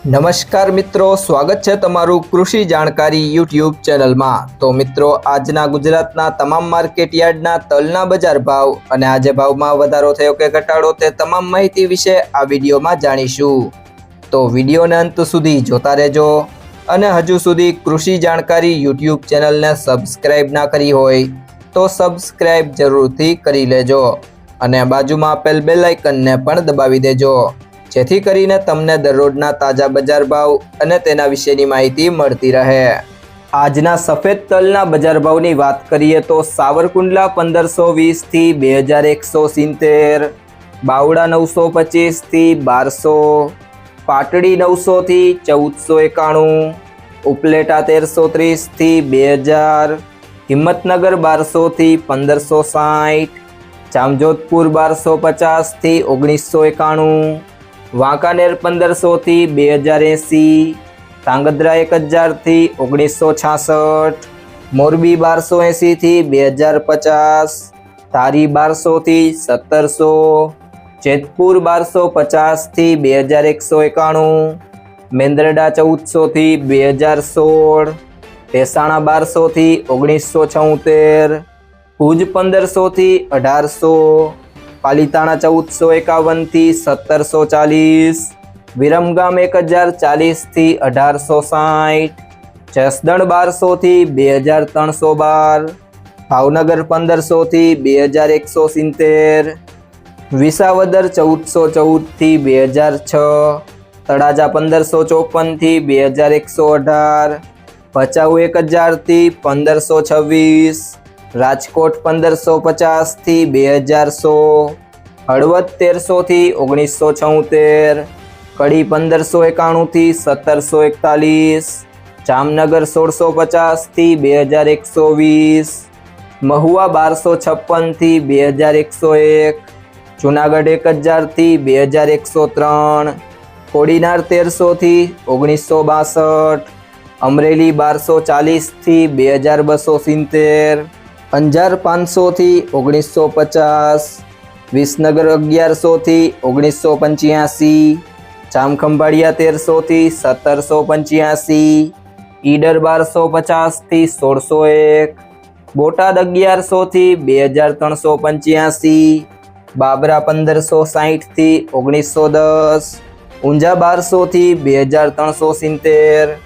નમસ્કાર મિત્રો, સ્વાગત છે તમારું કૃષિ જાણકારી યુટ્યુબ ચેનલમાં। તો મિત્રો, આજના ગુજરાતના તમામ માર્કેટ યાર્ડના તલના બજાર ભાવ અને આજે ભાવમાં વધારો થયો કે ઘટાડો તે તમામ માહિતી વિશે આ વિડીયોમાં જાણીશું। તો વિડીયોને અંત સુધી જોતા રહેજો અને હજુ સુધી કૃષિ જાણકારી યુટ્યુબ ચેનલને સબસ્ક્રાઇબ ના કરી હોય તો સબસ્ક્રાઇબ જરૂરથી કરી લેજો અને બાજુમાં આપેલ બેલ આઇકનને પણ દબાવી દેજો, જેથી કરીને તમને દરરોજના તાજા બજાર ભાવ અને તેના વિશેની માહિતી મળતી રહે। આજના સફેદ તલના બજાર ભાવની વાત કરીએ તો સાવરકુંડલા 1520 થી 2170, બાવડા 925 થી 1200, પાટડી 900 થી 1491, ઉપલેટા 1330 થી 2000, હિંમતનગર 1200 થી 1560, જામજોધપુર 1250 થી 1991, વાંકાનેર 1500 થી 2080, ધાંગધ્રા 1000 થી 1966, મોરબી 1280 થી 2050, ધારી 1200 થી 1700, જેતપુર 1250 થી 2191, મેંદરડા 1400 થી 2016, મહેસાણા 1200 થી 1976, ભુજ 1500 થી 1800, પાલીતાણા 1451 થી 1740, વિરમગામ 1040 થી 1860, જસદણ 1200 થી 2312, ભાવનગર 1500 થી 2170, વિસાવદર 1414 થી 2006, તળાજા 1554 થી 2118, ભચાઉ 1000 થી 1526, રાજકોટ 1550 થી 2100, હળવદ 1300 થી 1976, કડી 1591 થી 1741, જામનગર 1650 થી 2120, મહુવા 1256 થી 2101, જુનાગઢ 1000 થી 2103, કોડીનાર 1300 થી 1962, અમરેલી 1240 થી 2270, અંજાર 500 થી 1950, વિસનગર 1100 થી 1985, જામખંભાળિયા 1300 થી 1785, ઈડર 1250 થી 1601, બોટાદ 1100 થી 2385, બાબરા 1560 થી 1910, ઊંઝા 1200 થી 2370,